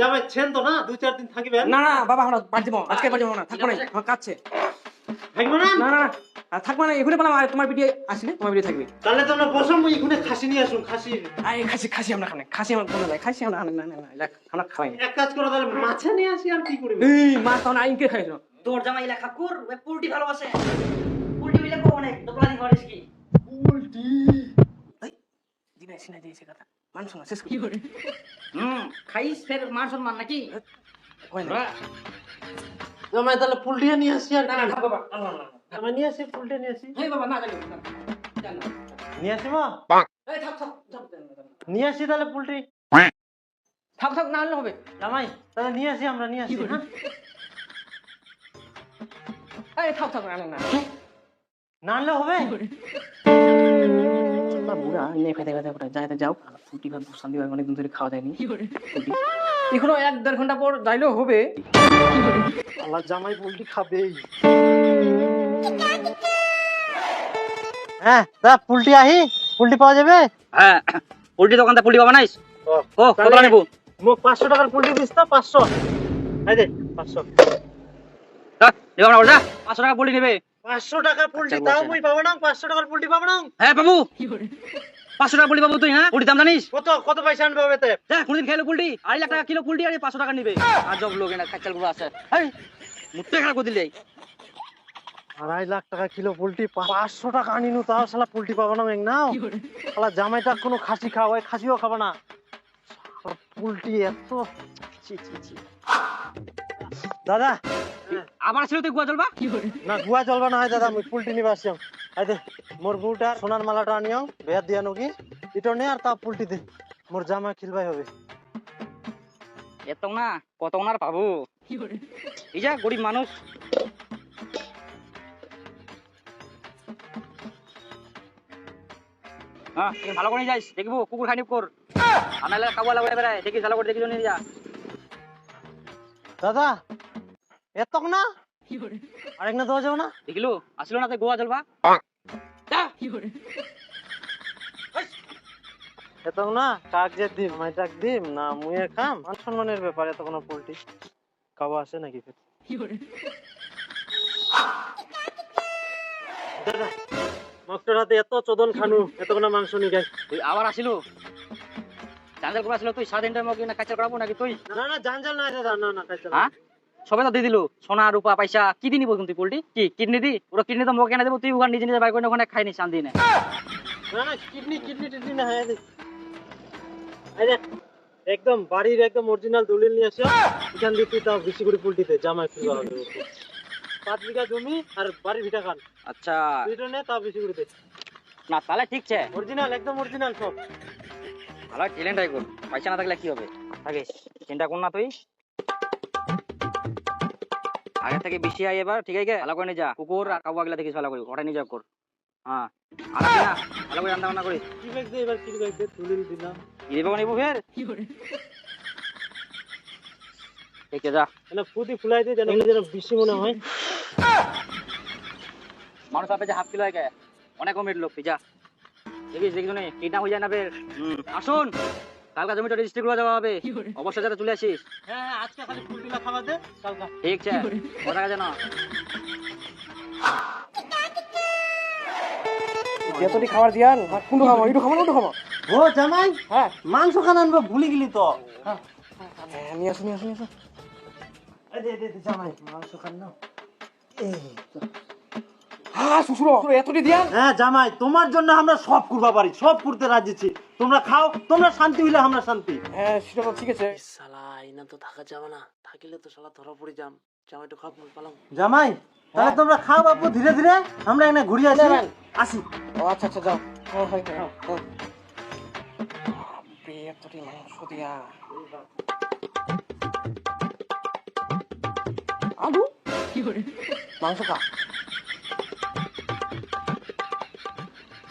যাবেন তো না 2-4 দিন থাকিবেন? না না বাবা আমরা বাড়ি যাবো, আজকে বাড়ি যাবো না, থাকবো না, আমার কাছে থাকবে না? না না না থাকবো না, এখানে বললাম তোমার ভিডিও আসলে তোমার ভিডিও থাকবে। তাহলে তো আমরা বসো, মুই এখানে খাসি নিয়ে আসুন, খাসি। আরে খাসি খাসি আমরা খাই, খাসি আমার কোনো নাই, খাসি আমরা না না না না আমরা খাই না। এক কাজ করো তাহলে মাছ নিয়ে আসি, আর কি করবে? এই মাছ তো না আইনকে খাইছো। তোর জামাই লেখা কর পোল্ট্রি ভালোবাসে, পোল্ট্রি মিলে কো অনেক তো প্ল্যানিং করিস কি পোল্ট্রি দিনে সিনা দিয়েছে কথা মানুষ না শেষ কি করে খাইস ফের মান সম্মান নাকি হয় না জামাই তাহলে পোল্ট্রি নিয়ে আসি। আর না না বাবা না না জামাই নিয়ে আসি, পোল্ট্রি নিয়ে আসি। এই বাবা না জানি না জানো নিয়ে আসি মা, এই থাক থাক থাক নিয়ে আসি তাহলে পোল্ট্রি। থাক থাক না হলে হবে জামাই তাহলে নিয়ে আসি, আমরা নিয়ে আসি। হ্যাঁ এই থাক থাক না না না না আনলে হবে? না বুড়া এনে খেতে খেতে পুরো যাইতে যাও ফুটি ভাত শান্তি ভাই অনেকদিন ধরে খাওয়া যায়নি এখনো 1-1.5 ঘন্টা পর যাইলেও হবে। আল্লাহ জামাই পোল্ট্রি খাবেই। হ্যাঁ তা পোল্ট্রি আহি, পোল্ট্রি পাওয়া যাবে? হ্যাঁ পোল্ট্রি দোকানটা পোল্ট্রি পাবা নাইস ও কত নেব মোক 500 টাকার পোল্ট্রি দিস তো। 500 এই দে 500। হ্যাঁ দেব না ওটা 500 টাকা পোল্ট্রি নেবে। 500 টাকা পোল্ট্রি দাও, মুই পাবো না? 500 টাকার পোল্ট্রি পাবো না? হ্যাঁ বাবু 500 টাকা পোল্ট্রি পাবো তুই। হ্যাঁ পোল্ট্রি দাম জানিস কত পয়সা আনবে হবে? হ্যাঁ কোনদিন খেলো পোল্ট্রি 2.5 লাখ টাকা কিলো পোল্ট্রি আর 500 টাকা নেবে। আর জব লোক এনা কাচাল গুলো আছে এই মুত্তে খারাপ করে দিলে 2.5 লাখ টাকা কিলো পোল্ট্রি, 500 টাকা আনিনু, তাও শালা পোল্ট্রি পাবো না? নাও শালা জামাইটা কোনো খাসি খাওয়াই, খাসিও খাবো না। পোল্ট্রি এত ছি ছি ছি। দাদা আবার ছিল তুই গুয়া চলবা না গুয়া চলবা না হয় দাদা, আমি পোল্ট্রি নিবা আসিম। এই দে মোর বউটা সোনার মালাটা আনিও, বেয়ার দিয়া নকি ইটো নে, আর তা পোল্ট্রি দে, মোর জামা খিলবাই হবে। এত না কত না পাবো এই যা গরিব মানুষ। হ্যাঁ তুই ভালো করে যাইস, দেখবো কুকুর খানিপ কর আনালে কাবুয়া লাগাই বেড়ায়, দেখিস ভালো করে দেখি নিয়ে যা। দাদা এত না আরেক না দেওয়া যাবে না? দেখিলো আসলো না তো গোয়া চলবা এত না কাক যে দিম, মাইটাক দিম না মুয়ে খাম, মান সম্মানের ব্যাপারে এত কোনো পোল্ট্রি খাওয়া আছে নাকি? দাদা মাস্টার হাতে এত চোদন খানু, এত কোনো মাংস নি গাই। তুই আবার আসিলো চাঞ্জাল করে আসলো, তুই স্বাধীনটার মধ্যে না কাচার করাবো নাকি তুই? না না জানজাল না দাদা, না না কাইতে না। হ্যাঁ সবে তো দিয়ে দিল সোনা রূপা পয়সা, কি দিনই বলুন তুই পোল্ট্রি কি কিডনি দি? ওরা কিডনি তো মোকে এনে দেবো, তুই ওখানে নিজে নিজে বাইর করে ওখানে খাই নি শান্তি নেই। না না কিডনি কিডনি টিডনি না, হ্যাঁ এই দেখ একদম বাড়ির একদম অরিজিনাল দলিল নিয়ে আসো, এখান দিয়ে তুই তাও বেশি করে পোল্ট্রিতে জামাই ফিরবা হবে। 5 বিঘা জমি আর বাড়ির ভিটা খান, আচ্ছা তুই নে তাও বেশি করে দে। না তাহলে ঠিক আছে, অরিজিনাল একদম অরিজিনাল সব। ভালো ট্যালেন্ট আই কর, পয়সা না থাকলে কি হবে? থাকিস চিন্তা কর না তুই, আগে থেকে বেশি আই এবার ঠিক আছে ভালো করে নিয়ে যা, কুকুর আর কাবুয়া গুলা দেখিস ভালো করে ওটা নিয়ে যা কর। হ্যাঁ আর না ভালো করে রান্না বান্না করিস। কি ব্যাগ দে এবার, কি ব্যাগ দে, দলিল দিলাম। কি দেবো নিবো ফের ঠিক আছে যা। না ফুটি ফুলাই দে যেন যেন বেশি মনে হয়। মানুষ আপে যে হাফ কিলো হয় অনেক কমের লোক, তুই যা দেখিস দেখিস নে কিডন্যাপ হয়ে যায় না ফের। আসুন কালকা জমিটা রেজিস্ট্রি করে দেওয়া হবে, অবশ্যই যাতে চলে আসিস। হ্যাঁ হ্যাঁ আজকে খালি পোল্ট্রিলা খাওয়া দে কালকা। ঠিক আছে কথা কাজে না যতটি খাবার দিয়ান কোনটো খাবো এইটো খাবো না ওটো খাবো। ও জামাই হ্যাঁ মাংস খান আনবো, ভুলে গেলি তো। হ্যাঁ নিয়ে আসো নিয়ে আসো নিয়ে আসো। এই দে দে জামাই মাংস খান না। এই তো। হ্যাঁ শ্বশুর এতটি দিয়ান। হ্যাঁ জামাই তোমার জন্য আমরা সব করবা পারি, সব করতে রাজি আছি। তোমরা খাও, তোমরা শান্তি হইলে আমরা শান্তি। হ্যাঁ সেটা তো ঠিক আছে। শালা ইনা তো থাকা যাবে না, থাকিলে তো শালা ধরা পড়ে যাম। জামাই তো খাবো পালাম। জামাই তাহলে তোমরা খাও বাপু, ধীরে ধীরে আমরা এখানে ঘুরে আসি। আসি। ও আচ্ছা আচ্ছা যাও। হ্যাঁ হ্যাঁ হ্যাঁ এতটি মাংস দিয়া আলু কি করে মাংস খা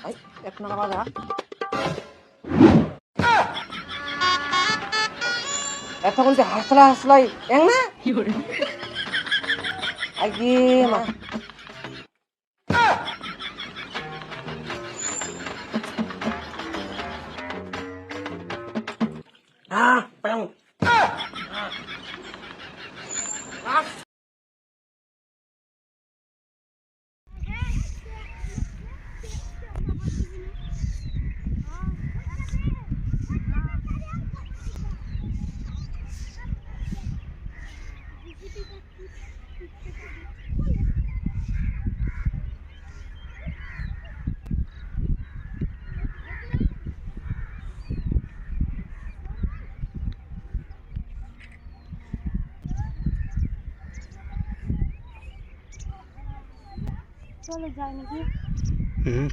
আই এক না বাজা এত বলতে হাসলাই এং না কি করে আগে মা চলো যাই নাকি? হুম